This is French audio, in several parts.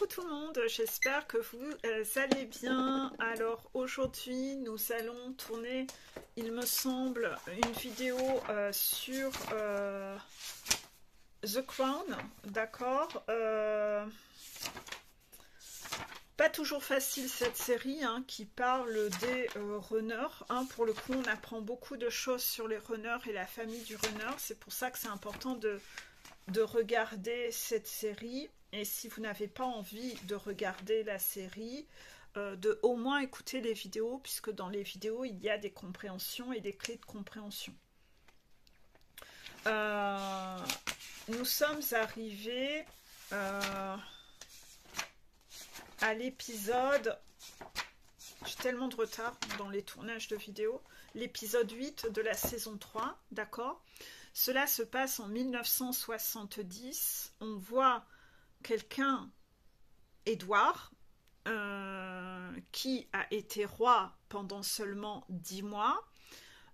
Coucou tout le monde, j'espère que vous allez bien. Alors aujourd'hui nous allons tourner, il me semble, une vidéo sur The Crown, d'accord. Pas toujours facile cette série qui parle des runners. Pour le coup on apprend beaucoup de choses sur les runners et la famille du runner, c'est pour ça que c'est important de regarder cette série. Et si vous n'avez pas envie de regarder la série, de au moins écouter les vidéos, puisque dans les vidéos, il y a des compréhensions et des clés de compréhension. Nous sommes arrivés à l'épisode... J'ai tellement de retard dans les tournages de vidéos. L'épisode 8 de la saison 3, d'accord? Cela se passe en 1970. On voit quelqu'un, Édouard, qui a été roi pendant seulement 10 mois,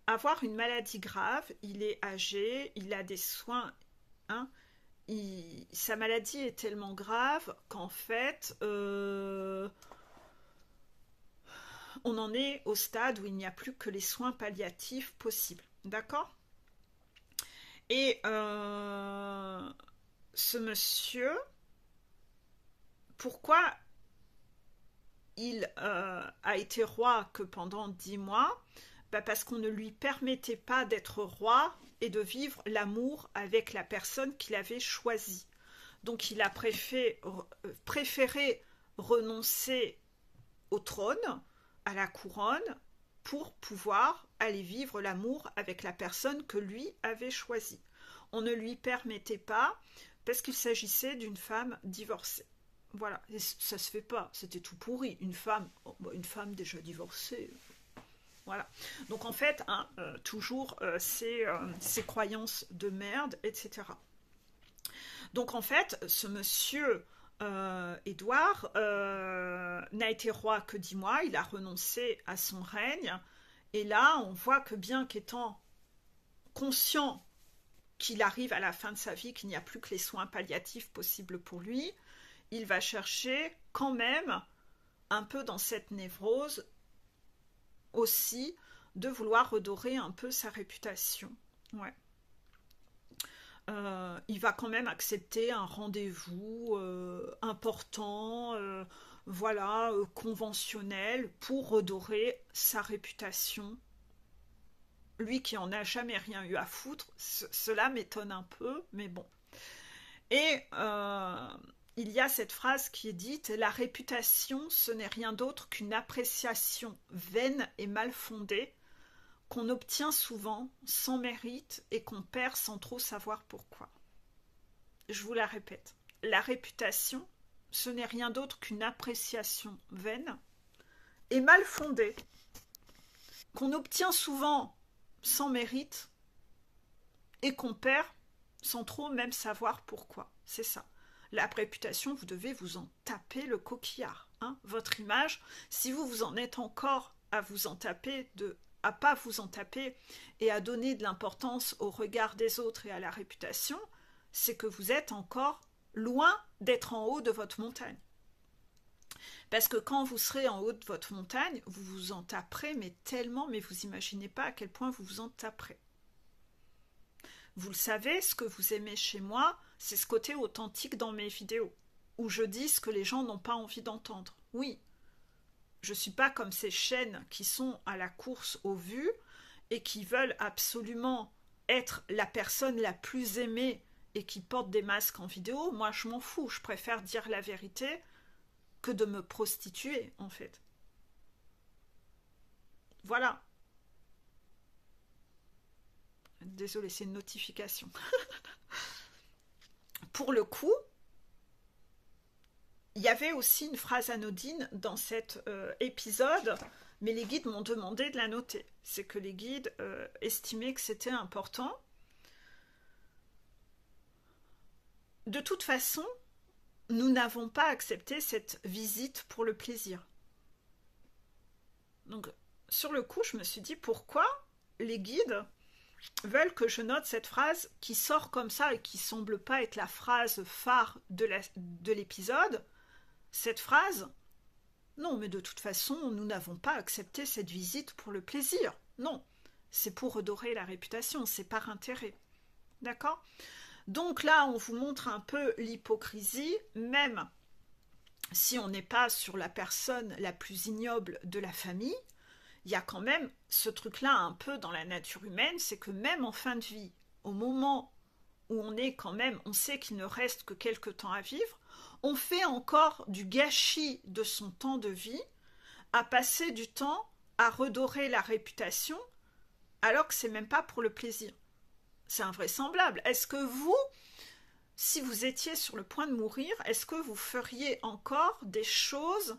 avoir une maladie grave. Il est âgé, il a des soins. Sa maladie est tellement grave qu'en fait, on en est au stade où il n'y a plus que les soins palliatifs possibles. D'accord ? Et ce monsieur, pourquoi il a été roi que pendant 10 mois? Parce qu'on ne lui permettait pas d'être roi et de vivre l'amour avec la personne qu'il avait choisie. Donc il a préféré renoncer au trône, à la couronne, pour pouvoir aller vivre l'amour avec la personne que lui avait choisie. On ne lui permettait pas parce qu'il s'agissait d'une femme divorcée. Voilà, et ça se fait pas, c'était tout pourri. Une femme déjà divorcée. Voilà. Donc en fait, toujours ces croyances de merde, etc. Donc en fait, ce monsieur Édouard n'a été roi que 10 mois, il a renoncé à son règne. Et là, on voit que bien qu'étant conscient qu'il arrive à la fin de sa vie, qu'il n'y a plus que les soins palliatifs possibles pour lui, il va chercher quand même, un peu dans cette névrose aussi, de vouloir redorer un peu sa réputation. Ouais. Il va quand même accepter un rendez-vous important, conventionnel, pour redorer sa réputation. Lui qui en a jamais rien eu à foutre, cela m'étonne un peu, mais bon. Et il y a cette phrase qui est dite: la réputation, ce n'est rien d'autre qu'une appréciation vaine et mal fondée, qu'on obtient souvent sans mérite et qu'on perd sans trop savoir pourquoi. Je vous la répète. La réputation, ce n'est rien d'autre qu'une appréciation vaine et mal fondée, qu'on obtient souvent sans mérite et qu'on perd sans trop même savoir pourquoi. C'est ça. La réputation, vous devez vous en taper le coquillard. Votre image, si vous en êtes encore à vous en taper, à pas vous en taper et à donner de l'importance au regard des autres et à la réputation, c'est que vous êtes encore loin d'être en haut de votre montagne. Parce que quand vous serez en haut de votre montagne, vous vous en taperez, mais tellement, mais vous imaginez pas à quel point vous vous en taperez. Vous le savez, ce que vous aimez chez moi, c'est ce côté authentique dans mes vidéos, où je dis ce que les gens n'ont pas envie d'entendre. Oui, je ne suis pas comme ces chaînes qui sont à la course aux vues et qui veulent absolument être la personne la plus aimée et qui portent des masques en vidéo. Moi, je m'en fous, je préfère dire la vérité que de me prostituer, en fait. Voilà. Désolée, c'est une notification. Pour le coup, il y avait aussi une phrase anodine dans cet épisode, mais les guides m'ont demandé de la noter. C'est que les guides estimaient que c'était important. De toute façon, nous n'avons pas accepté cette visite pour le plaisir. Donc, sur le coup, je me suis dit, pourquoi les guides veulent que je note cette phrase qui sort comme ça et qui semble pas être la phrase phare de l'épisode, cette phrase, non, mais de toute façon, nous n'avons pas accepté cette visite pour le plaisir. Non, c'est pour redorer la réputation, c'est par intérêt. D'accord? Donc là, on vous montre un peu l'hypocrisie, même si on n'est pas sur la personne la plus ignoble de la famille, il y a quand même ce truc-là un peu dans la nature humaine, c'est que même en fin de vie, au moment où on est quand même, on sait qu'il ne reste que quelques temps à vivre, on fait encore du gâchis de son temps de vie à passer du temps à redorer la réputation alors que c'est même pas pour le plaisir. C'est invraisemblable. Est-ce que vous, si vous étiez sur le point de mourir, est-ce que vous feriez encore des choses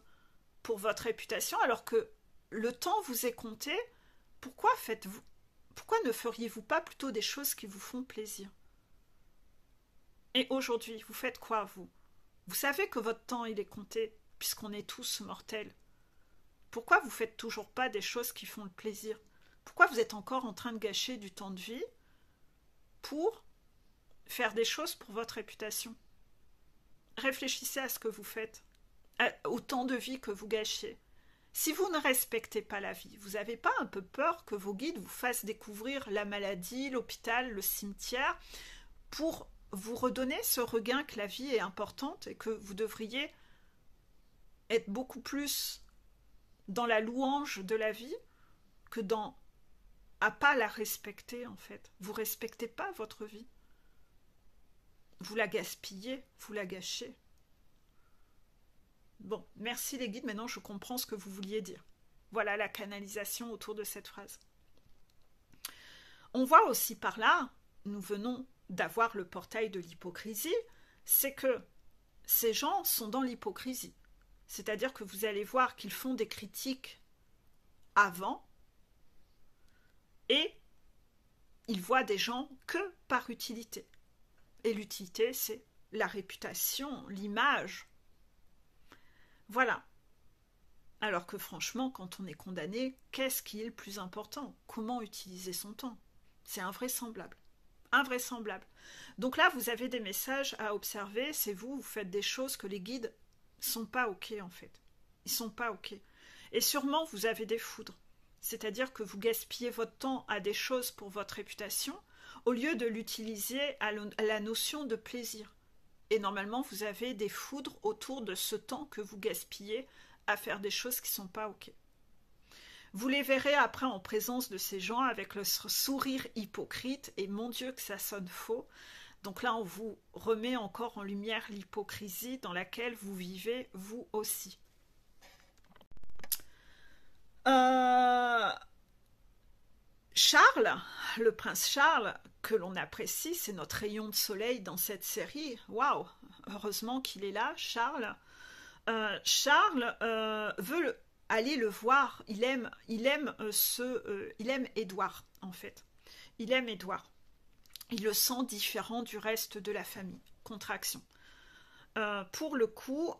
pour votre réputation alors que le temps vous est compté? Pourquoi ne feriez-vous pas plutôt des choses qui vous font plaisir? Et aujourd'hui, vous faites quoi, vous? Vous savez que votre temps, il est compté, puisqu'on est tous mortels. Pourquoi vous faites toujours pas des choses qui font le plaisir? Pourquoi vous êtes encore en train de gâcher du temps de vie pour faire des choses pour votre réputation? Réfléchissez à ce que vous faites, au temps de vie que vous gâchez. Si vous ne respectez pas la vie, vous n'avez pas un peu peur que vos guides vous fassent découvrir la maladie, l'hôpital, le cimetière, pour vous redonner ce regain que la vie est importante et que vous devriez être beaucoup plus dans la louange de la vie que dans à pas la respecter en fait. Vous respectez pas votre vie. Vous la gaspillez, vous la gâchez. Bon, merci les guides, maintenant je comprends ce que vous vouliez dire. Voilà la canalisation autour de cette phrase. On voit aussi par là, nous venons d'avoir le portail de l'hypocrisie, c'est que ces gens sont dans l'hypocrisie. C'est-à-dire que vous allez voir qu'ils font des critiques avant et ils voient des gens que par utilité. Et l'utilité, c'est la réputation, l'image. Voilà. Alors que franchement, quand on est condamné, qu'est-ce qui est le plus important? Comment utiliser son temps? C'est invraisemblable. Invraisemblable. Donc là, vous avez des messages à observer, c'est vous faites des choses que les guides sont pas ok en fait. Ils sont pas ok. Et sûrement, vous avez des foudres. C'est-à-dire que vous gaspillez votre temps à des choses pour votre réputation au lieu de l'utiliser à la notion de plaisir. Et normalement, vous avez des foudres autour de ce temps que vous gaspillez à faire des choses qui ne sont pas ok. Vous les verrez après en présence de ces gens avec le sourire hypocrite et mon Dieu que ça sonne faux. Donc là, on vous remet encore en lumière l'hypocrisie dans laquelle vous vivez vous aussi. Charles, le prince Charles, que l'on apprécie, c'est notre rayon de soleil dans cette série. Waouh, heureusement qu'il est là, Charles. Charles veut aller le voir. Il aime Édouard en fait. Il aime Édouard. Il le sent différent du reste de la famille. Contraction. Pour le coup,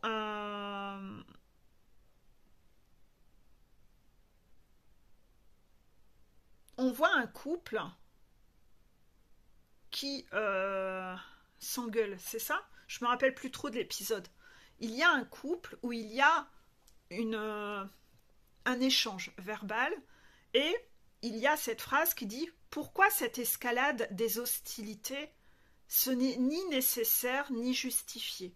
on voit un couple qui s'engueule, c'est ça? Je me rappelle plus trop de l'épisode. Il y a un couple où il y a un échange verbal et il y a cette phrase qui dit « Pourquoi cette escalade des hostilités? Ce n'est ni nécessaire ni justifié. »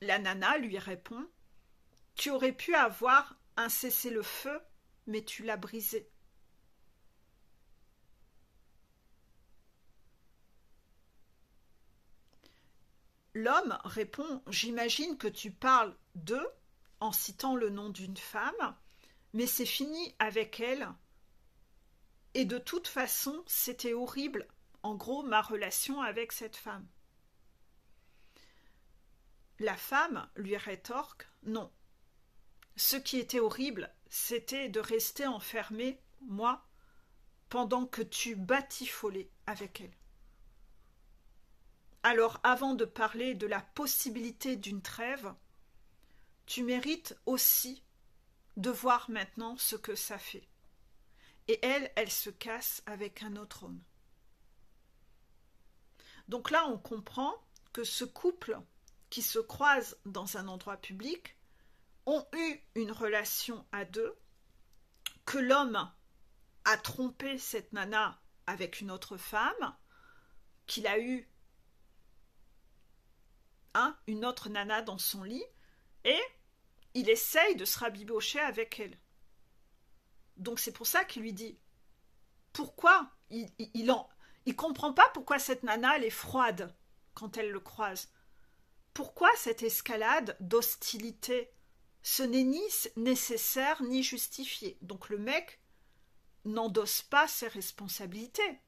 La nana lui répond « Tu aurais pu avoir un cessez-le-feu, mais tu l'as brisé. » L'homme répond « J'imagine que tu parles d'eux en citant le nom d'une femme, mais c'est fini avec elle. Et de toute façon, c'était horrible, en gros, ma relation avec cette femme. » La femme lui rétorque « Non. Ce qui était horrible, c'était de rester enfermée, moi, pendant que tu batifolais avec elle. Alors, avant de parler de la possibilité d'une trêve, tu mérites aussi de voir maintenant ce que ça fait. » Et elle se casse avec un autre homme. Donc là, on comprend que ce couple qui se croisent dans un endroit public ont eu une relation à deux, que l'homme a trompé cette nana avec une autre femme, qu'il a eu une autre nana dans son lit, et il essaye de se rabibocher avec elle. Donc c'est pour ça qu'il lui dit pourquoi il comprend pas pourquoi cette nana elle est froide quand elle le croise. Pourquoi cette escalade d'hostilité? Ce n'est ni nécessaire ni justifié. Donc le mec n'endosse pas ses responsabilités.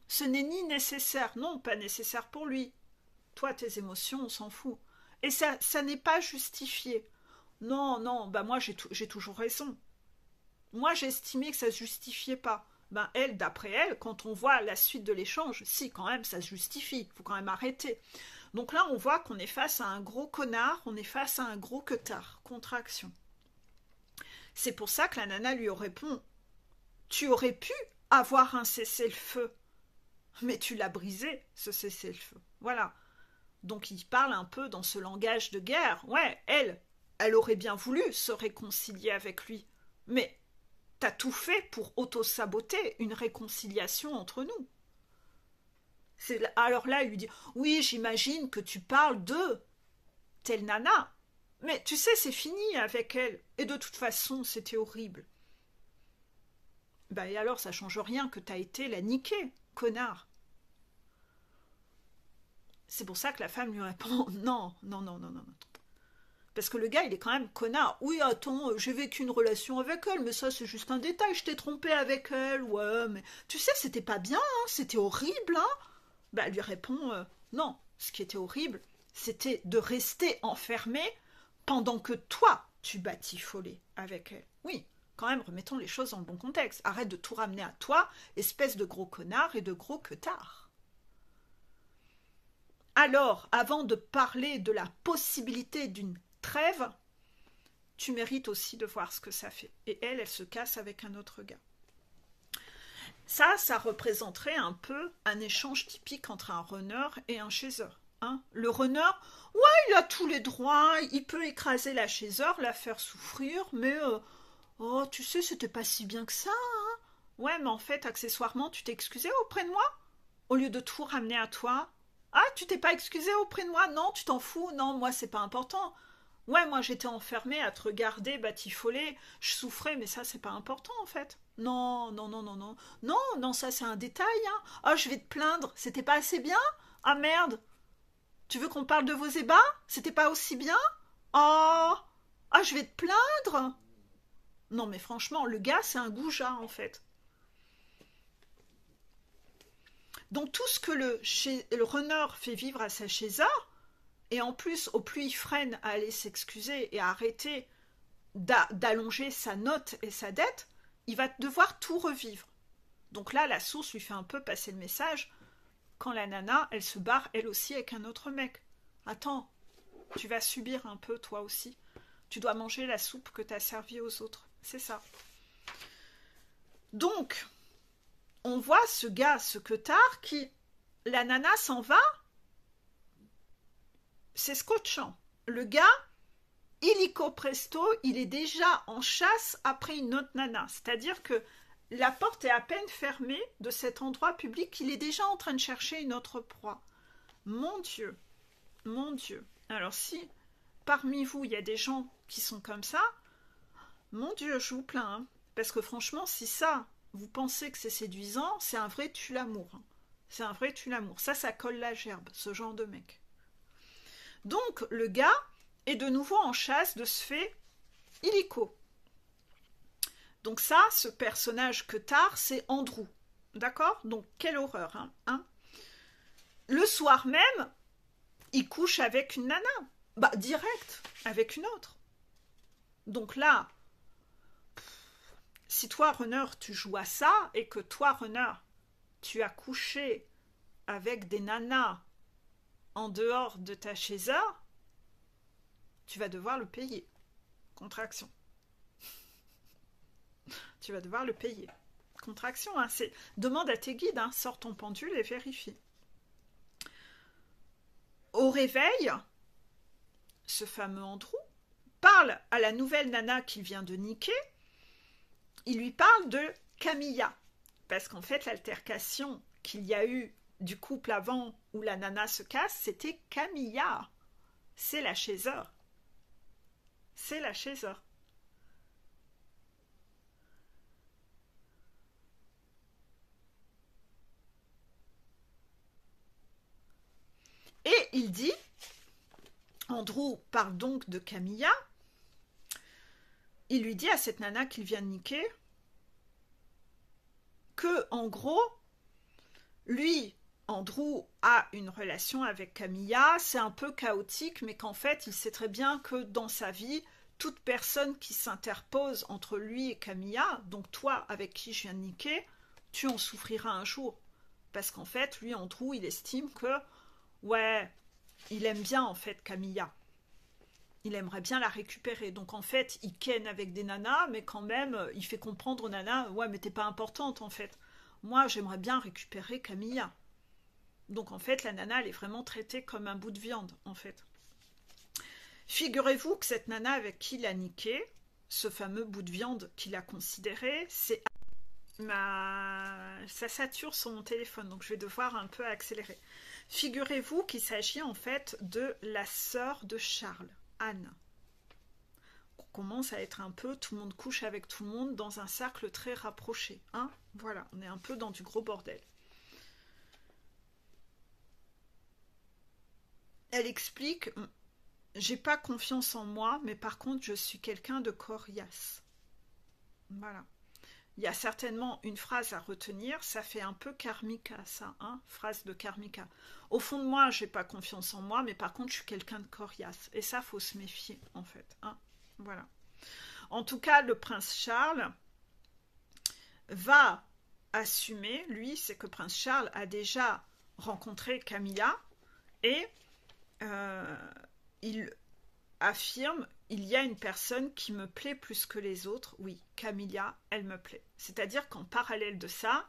Ce n'est ni nécessaire, non, pas nécessaire pour lui. Toi, tes émotions, on s'en fout. Et ça n'est pas justifié. Non, non, bah moi j'ai toujours raison. Moi j'ai estimé que ça ne se justifiait pas. Ben elle, d'après elle, quand on voit la suite de l'échange, si quand même ça se justifie, il faut quand même arrêter. Donc là on voit qu'on est face à un gros connard, on est face à un gros queutard, contraction. C'est pour ça que la nana lui répond « Tu aurais pu avoir un cessez-le-feu, mais tu l'as brisé, ce cessez-le-feu. » Voilà. Donc il parle un peu dans ce langage de guerre. Ouais, elle aurait bien voulu se réconcilier avec lui, mais t'as tout fait pour auto-saboter une réconciliation entre nous. Alors là, il lui dit « Oui, j'imagine que tu parles de telle nana. Mais tu sais, c'est fini avec elle. Et de toute façon, c'était horrible. » Ben et alors, ça change rien que t'as été la niquer, connard. C'est pour ça que la femme lui répond « Non, non, non, non, non. » Parce que le gars, il est quand même connard. Oui, attends, j'ai vécu une relation avec elle, mais ça, c'est juste un détail. Je t'ai trompé avec elle. Ouais, mais tu sais, c'était pas bien, hein, c'était horrible, hein. Ben, elle lui répond non, ce qui était horrible, c'était de rester enfermé pendant que toi, tu batifolais avec elle. Oui, quand même, remettons les choses dans le bon contexte. Arrête de tout ramener à toi, espèce de gros connard et de gros queutard. Alors, avant de parler de la possibilité d'une trêve, tu mérites aussi de voir ce que ça fait. Et elle se casse avec un autre gars. Ça représenterait un peu un échange typique entre un runner et un chaser. Hein, le runner, ouais, il a tous les droits, il peut écraser la chaser, la faire souffrir, mais oh, tu sais, c'était pas si bien que ça. Hein. Ouais, mais en fait, accessoirement, tu t'es excusé auprès de moi au lieu de tout ramener à toi. Ah, tu t'es pas excusé auprès de moi? Non, tu t'en fous? Non, moi, c'est pas important. Ouais, moi, j'étais enfermée à te regarder batifoler, je souffrais, mais ça, c'est pas important, en fait. Non, non, non, non, non. Non, non, ça, c'est un détail, hein. Ah, je vais te plaindre, c'était pas assez bien? Ah, merde. Tu veux qu'on parle de vos ébats? C'était pas aussi bien? Oh, ah, je vais te plaindre? Non, mais franchement, le gars, c'est un goujat, en fait. Donc, tout ce que le runner fait vivre à sa chaser, et en plus, au plus il freine à aller s'excuser et à arrêter d'allonger sa note et sa dette, il va devoir tout revivre. Donc là, la source lui fait un peu passer le message. Quand la nana, elle se barre elle aussi avec un autre mec. Attends, tu vas subir un peu toi aussi. Tu dois manger la soupe que t'as servie aux autres. C'est ça. Donc, on voit ce gars, ce queutard qui... La nana s'en va. C'est scotchant. Le gars, illico presto, il est déjà en chasse après une autre nana. C'est-à-dire que la porte est à peine fermée de cet endroit public, il est déjà en train de chercher une autre proie. Mon Dieu, mon Dieu. Alors si parmi vous, il y a des gens qui sont comme ça, mon Dieu, je vous plains. Hein. Parce que franchement, si ça, vous pensez que c'est séduisant, c'est un vrai tue-l'amour. Hein. C'est un vrai tue-l'amour. Ça colle la gerbe, ce genre de mec. Donc, le gars est de nouveau en chasse de ce fait illico. Donc ça, ce personnage queutard, c'est Andrew. D'accord? Donc, quelle horreur. Hein. Le soir même, il couche avec une nana. Bah, direct, avec une autre. Donc là, si toi, runner, tu joues à ça, et que toi, runner, tu as couché avec des nanas en dehors de ta chaser, tu vas devoir le payer. Contraction. Tu vas devoir le payer. Contraction, hein, demande à tes guides, hein, sors ton pendule et vérifie. au réveil, ce fameux Andrew parle à la nouvelle nana qu'il vient de niquer. Il lui parle de Camilla. Parce qu'en fait, l'altercation qu'il y a eu du couple avant où la nana se casse, c'était Camilla. C'est la chasseur. C'est la chasseur. Et il dit, Andrew parle donc de Camilla, il lui dit à cette nana qu'il vient de niquer que, en gros, lui, Andrew, a une relation avec Camilla, c'est un peu chaotique, mais qu'en fait, il sait très bien que dans sa vie, toute personne qui s'interpose entre lui et Camilla, donc toi avec qui je viens de niquer, tu en souffriras un jour. Parce qu'en fait, lui, Andrew, il estime que, ouais, il aime bien en fait Camilla. Il aimerait bien la récupérer. Donc en fait, il ken avec des nanas, mais quand même, il fait comprendre aux nanas, ouais, mais t'es pas importante en fait. Moi, j'aimerais bien récupérer Camilla. Donc en fait, la nana, elle est vraiment traitée comme un bout de viande, en fait. Figurez-vous que cette nana avec qui il a niqué, ce fameux bout de viande qu'il a considéré, c'est... Ça sature sur mon téléphone, donc je vais devoir un peu accélérer. Figurez-vous qu'il s'agit en fait de la sœur de Charles, Anne. On commence à être un peu, tout le monde couche avec tout le monde dans un cercle très rapproché. Hein, voilà, on est un peu dans du gros bordel. Elle explique, j'ai pas confiance en moi, mais par contre je suis quelqu'un de coriace. Voilà. Il y a certainement une phrase à retenir, ça fait un peu karmika ça, hein, phrase de karmika. Au fond de moi, j'ai pas confiance en moi, mais par contre, je suis quelqu'un de coriace. Et ça, faut se méfier, en fait. Hein. Voilà. En tout cas, le prince Charles va assumer, lui, c'est que prince Charles a déjà rencontré Camilla et il affirme il y a une personne qui me plaît plus que les autres. Oui, Camilla, elle me plaît. C'est-à-dire qu'en parallèle de ça,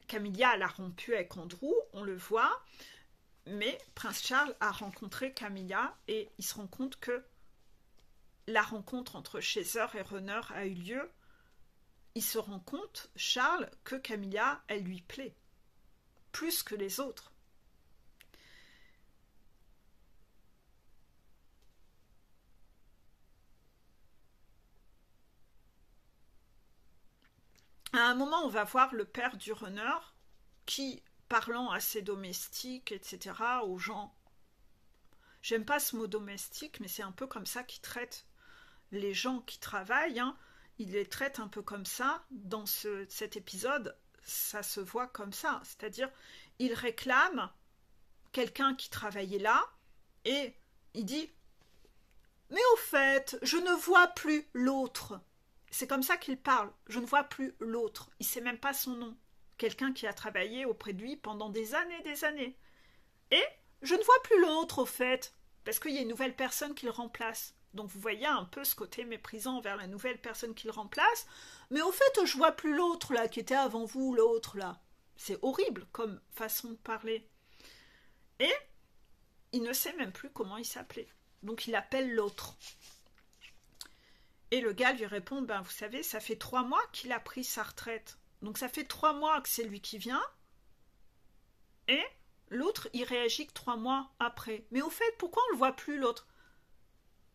Camilla, elle a rompu avec Andrew, on le voit, mais Prince Charles a rencontré Camilla et il se rend compte que la rencontre entre Chaser et Runner a eu lieu. Il se rend compte, Charles, que Camilla, elle lui plaît, plus que les autres. À un moment, on va voir le père du runner qui, parlant à ses domestiques, etc., aux gens, j'aime pas ce mot domestique, mais c'est un peu comme ça qu'il traite les gens qui travaillent, hein. Il les traite un peu comme ça. Dans cet épisode, ça se voit comme ça. C'est-à-dire, il réclame quelqu'un qui travaillait là et il dit « Mais au fait, je ne vois plus l'autre ». C'est comme ça qu'il parle. Je ne vois plus l'autre. Il ne sait même pas son nom. Quelqu'un qui a travaillé auprès de lui pendant des années et des années. Et je ne vois plus l'autre, au fait, parce qu'il y a une nouvelle personne qui le remplace. Donc vous voyez un peu ce côté méprisant envers la nouvelle personne qui le remplace. Mais au fait, je vois plus l'autre, là, qui était avant vous, l'autre, là. C'est horrible comme façon de parler. Et il ne sait même plus comment il s'appelait. Donc il appelle l'autre. Et le gars lui répond, ben vous savez, ça fait 3 mois qu'il a pris sa retraite. Donc ça fait 3 mois que c'est lui qui vient. Et l'autre, il réagit que 3 mois après. Mais au fait, pourquoi on ne le voit plus, l'autre?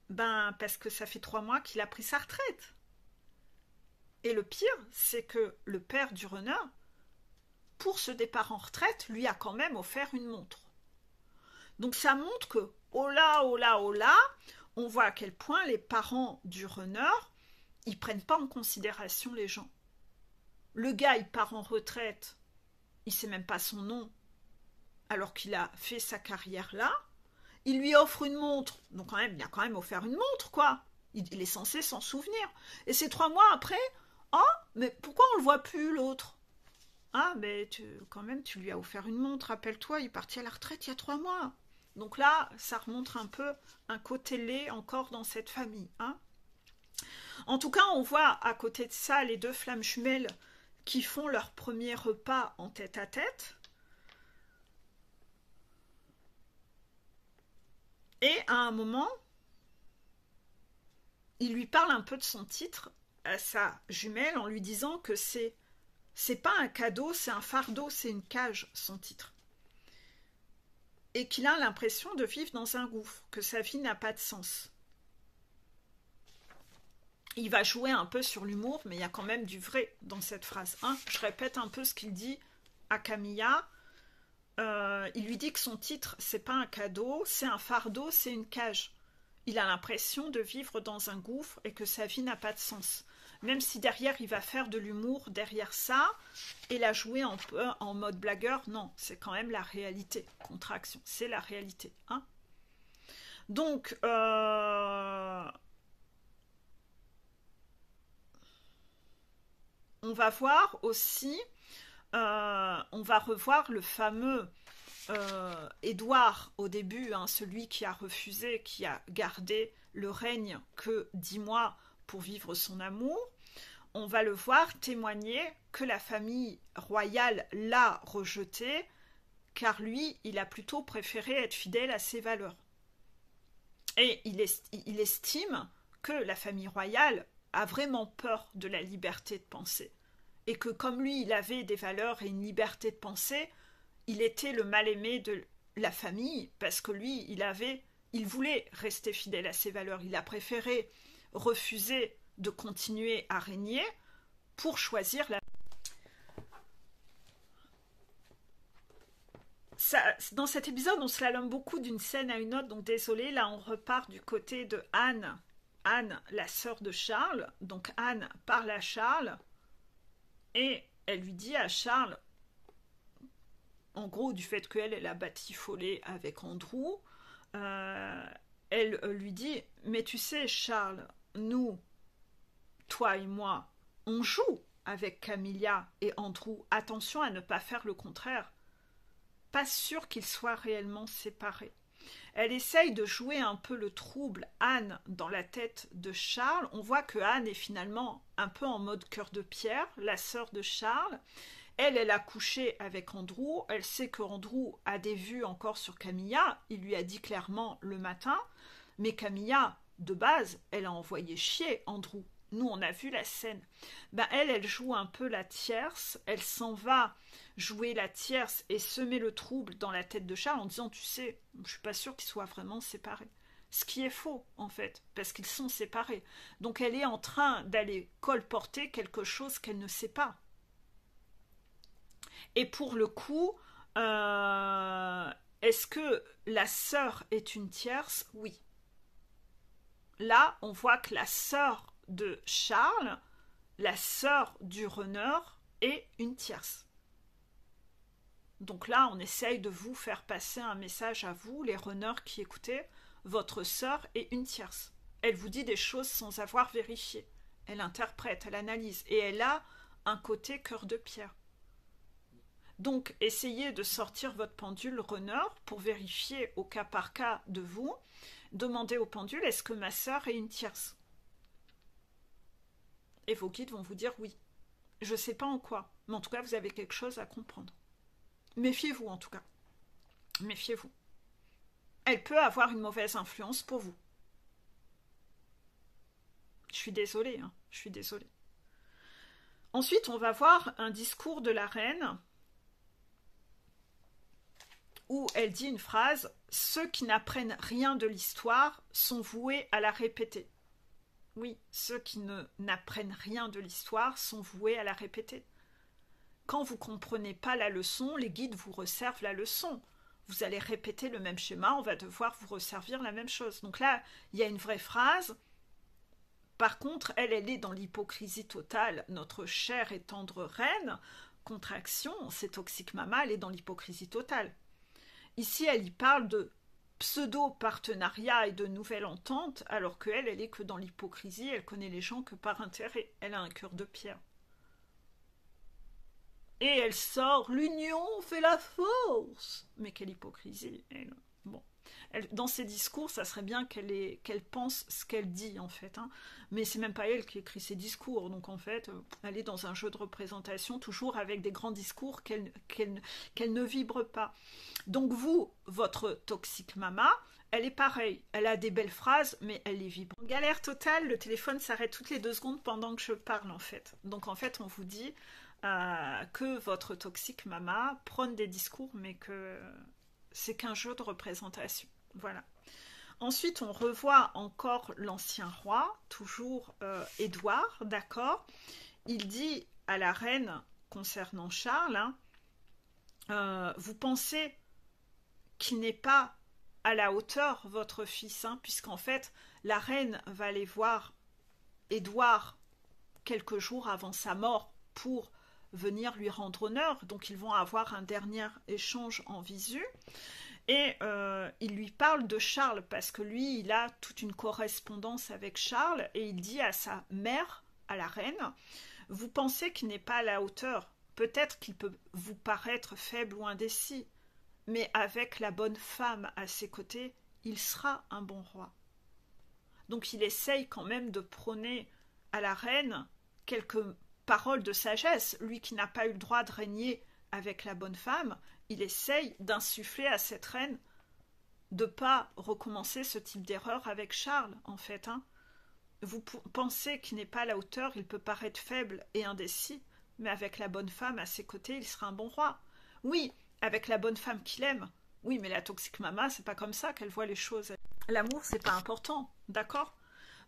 Ben, parce que ça fait 3 mois qu'il a pris sa retraite. Et le pire, c'est que le père du runner, pour ce départ en retraite, lui a quand même offert une montre. Donc ça montre que, oh là, oh là, oh là, on voit à quel point les parents du runner, ils prennent pas en considération les gens. Le gars, il part en retraite, il sait même pas son nom, alors qu'il a fait sa carrière là. Il lui offre une montre, donc quand même, il a quand même offert une montre, quoi. Il est censé s'en souvenir. Et c'est 3 mois après, oh, mais pourquoi on le voit plus, l'autre? Ah, mais quand même, tu lui as offert une montre, rappelle-toi, il est parti à la retraite il y a 3 mois. Donc là, ça remontre un peu un côté laid encore dans cette famille. Hein. En tout cas, on voit à côté de ça les 2 flammes jumelles qui font leur premier repas en tête à tête. Et à un moment, il lui parle un peu de son titre à sa jumelle en lui disant que c'est pas un cadeau, c'est un fardeau, c'est une cage, son titre. Et qu'il a l'impression de vivre dans un gouffre, que sa vie n'a pas de sens. Il va jouer un peu sur l'humour, mais il y a quand même du vrai dans cette phrase. Hein, je répète un peu ce qu'il dit à Camilla. Il lui dit que son titre, c'est pas un cadeau, c'est un fardeau, c'est une cage. Il a l'impression de vivre dans un gouffre et que sa vie n'a pas de sens. Même si derrière, il va faire de l'humour derrière ça et la jouer en mode blagueur, non, c'est quand même la réalité. Contraction, c'est la réalité. Hein. Donc, on va voir aussi, on va revoir le fameux Édouard au début, hein, celui qui a refusé, qui a gardé le règne que 10 mois pour vivre son amour. On va le voir témoigner que la famille royale l'a rejeté, car lui, il a plutôt préféré être fidèle à ses valeurs. Et il estime que la famille royale a vraiment peur de la liberté de penser. Et que comme lui, il avait des valeurs et une liberté de penser, il était le mal-aimé de la famille, parce que lui, il voulait rester fidèle à ses valeurs. Il a préféré refuser de continuer à régner pour choisir la... Dans cet épisode, on slalome beaucoup d'une scène à une autre, donc désolé, là on repart du côté de Anne. Anne, la sœur de Charles. Donc Anne parle à Charles et elle lui dit à Charles, en gros, du fait qu'elle a batifolé avec Andrew, elle lui dit, mais tu sais, Charles, nous, toi et moi, on joue avec Camilla et Andrew. Attention à ne pas faire le contraire. Pas sûr qu'ils soient réellement séparés. Elle essaye de jouer un peu le trouble, Anne, dans la tête de Charles. On voit que Anne est finalement un peu en mode cœur de pierre, la sœur de Charles. Elle a couché avec Andrew. Elle sait que Andrew a des vues encore sur Camilla. Il lui a dit clairement le matin. Mais Camilla, de base, elle a envoyé chier Andrew. Nous, on a vu la scène. Ben, elle joue un peu la tierce. Elle s'en va jouer la tierce et semer le trouble dans la tête de Charles en disant, tu sais, je suis pas sûre qu'ils soient vraiment séparés. Ce qui est faux, en fait, parce qu'ils sont séparés. Donc, elle est en train d'aller colporter quelque chose qu'elle ne sait pas. Et pour le coup, est-ce que la sœur est une tierce? Oui. Là, on voit que la sœur de Charles, la sœur du runner, est une tierce. Donc là, on essaye de vous faire passer un message à vous, les runners qui écoutez. Votre sœur est une tierce. Elle vous dit des choses sans avoir vérifié. Elle interprète, elle analyse. Et elle a un côté cœur de pierre. Donc, essayez de sortir votre pendule runner pour vérifier au cas par cas de vous. Demandez au pendule, est-ce que ma sœur est une tierce? Et vos guides vont vous dire oui. Je ne sais pas en quoi, mais en tout cas, vous avez quelque chose à comprendre. Méfiez-vous en tout cas. Méfiez-vous. Elle peut avoir une mauvaise influence pour vous. Je suis désolée, hein. Je suis désolée. Ensuite, on va voir un discours de la reine où elle dit une phrase, « Ceux qui n'apprennent rien de l'histoire sont voués à la répéter. » Oui, ceux qui n'apprennent rien de l'histoire sont voués à la répéter. Quand vous ne comprenez pas la leçon, les guides vous resservent la leçon. Vous allez répéter le même schéma, on va devoir vous resservir la même chose. Donc là, il y a une vraie phrase. Par contre, elle est dans l'hypocrisie totale. Notre chère et tendre reine, contraction, c'est toxique mama, elle est dans l'hypocrisie totale. Ici, elle y parle de pseudo-partenariat et de nouvelle entente, alors qu'elle, elle est que dans l'hypocrisie, elle connaît les gens que par intérêt. Elle a un cœur de pierre. Et elle sort, l'union fait la force. Mais quelle hypocrisie. Bon. Dans ses discours, ça serait bien qu'elle pense ce qu'elle dit, en fait. Hein. Mais c'est même pas elle qui écrit ses discours. Donc, en fait, elle est dans un jeu de représentation, toujours avec des grands discours qu'elle ne vibre pas. Donc, vous, votre toxique mama, elle est pareille. Elle a des belles phrases, mais elle est vibre. Galère totale, le téléphone s'arrête toutes les 2 secondes pendant que je parle, en fait. Donc, en fait, on vous dit que votre toxique mama prône des discours, mais que c'est qu'un jeu de représentation. Voilà. Ensuite, on revoit encore l'ancien roi, toujours Édouard, d'accord. Il dit à la reine, concernant Charles, vous pensez qu'il n'est pas à la hauteur, votre fils, puisqu'en fait, la reine va aller voir Édouard quelques jours avant sa mort pour venir lui rendre honneur. Donc, ils vont avoir un dernier échange en visu. Et il lui parle de Charles, parce que lui, il a toute une correspondance avec Charles, et il dit à sa mère, à la reine, vous pensez qu'il n'est pas à la hauteur. Peut-être qu'il peut vous paraître faible ou indécis, mais avec la bonne femme à ses côtés, il sera un bon roi. Donc il essaye quand même de prôner à la reine quelques paroles de sagesse. Lui qui n'a pas eu le droit de régner avec la bonne femme, il essaye d'insuffler à cette reine de ne pas recommencer ce type d'erreur avec Charles, en fait. Vous pensez qu'il n'est pas à la hauteur, il peut paraître faible et indécis, mais avec la bonne femme à ses côtés, il sera un bon roi. Oui, avec la bonne femme qu'il aime. Oui, mais la toxique mama, c'est pas comme ça qu'elle voit les choses. L'amour, c'est pas important, d'accord?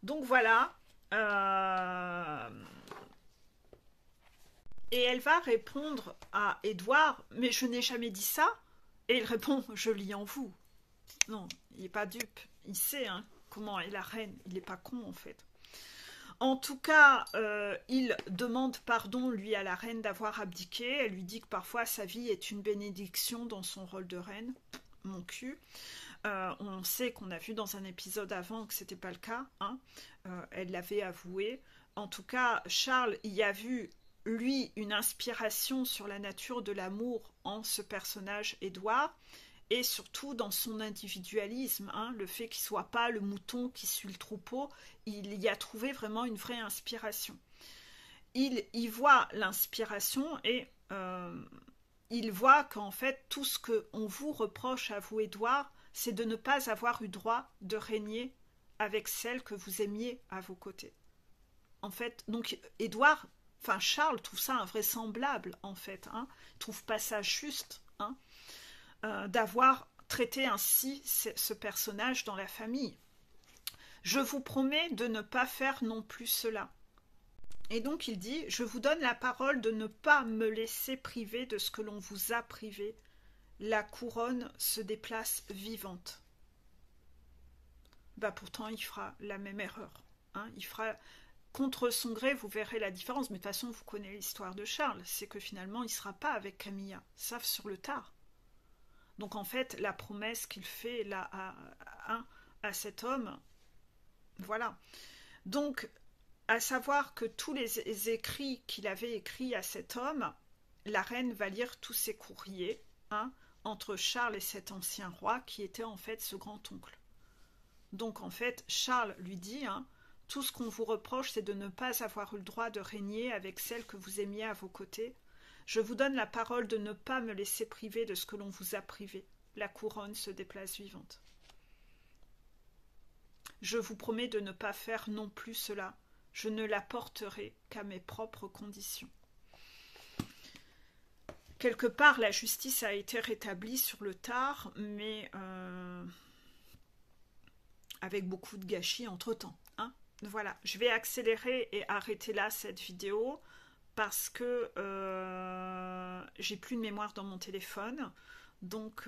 Donc voilà. Et elle va répondre à Édouard, mais je n'ai jamais dit ça. Et il répond, je lis en vous. Non, il n'est pas dupe. Il sait comment est la reine. Il n'est pas con, en fait. En tout cas, il demande pardon, lui, à la reine d'avoir abdiqué. Elle lui dit que parfois sa vie est une bénédiction dans son rôle de reine. Mon cul. On sait qu'on a vu dans un épisode avant que c'était pas le cas. Elle l'avait avoué. En tout cas, Charles y a vu, lui, une inspiration sur la nature de l'amour en ce personnage Édouard. Et surtout dans son individualisme, le fait qu'il ne soit pas le mouton qui suit le troupeau, il y a trouvé vraiment une vraie inspiration. Il y voit l'inspiration et il voit qu'en fait tout ce qu'on vous reproche à vous, Édouard, c'est de ne pas avoir eu droit de régner avec celle que vous aimiez à vos côtés. En fait, donc Édouard, enfin Charles trouve ça invraisemblable en fait, il trouve pas ça juste, d'avoir traité ainsi ce personnage dans la famille. Je vous promets de ne pas faire non plus cela. Et donc il dit, je vous donne la parole de ne pas me laisser priver de ce que l'on vous a privé. La couronne se déplace vivante. Pourtant il fera la même erreur. Il fera contre son gré, vous verrez la différence. Mais de toute façon, vous connaissez l'histoire de Charles. C'est que finalement, il ne sera pas avec Camilla. Sauf sur le tard. Donc en fait, la promesse qu'il fait là à cet homme, voilà. Donc, à savoir que tous les écrits qu'il avait écrits à cet homme, la reine va lire tous ses courriers, entre Charles et cet ancien roi qui était en fait ce grand-oncle. Donc en fait, Charles lui dit, tout ce qu'on vous reproche, c'est de ne pas avoir eu le droit de régner avec celle que vous aimiez à vos côtés. Je vous donne la parole de ne pas me laisser priver de ce que l'on vous a privé. La couronne se déplace vivante. Je vous promets de ne pas faire non plus cela. Je ne la porterai qu'à mes propres conditions. Quelque part, la justice a été rétablie sur le tard, mais avec beaucoup de gâchis entre-temps. Voilà, je vais accélérer et arrêter là cette vidéo parce que j'ai plus de mémoire dans mon téléphone. Donc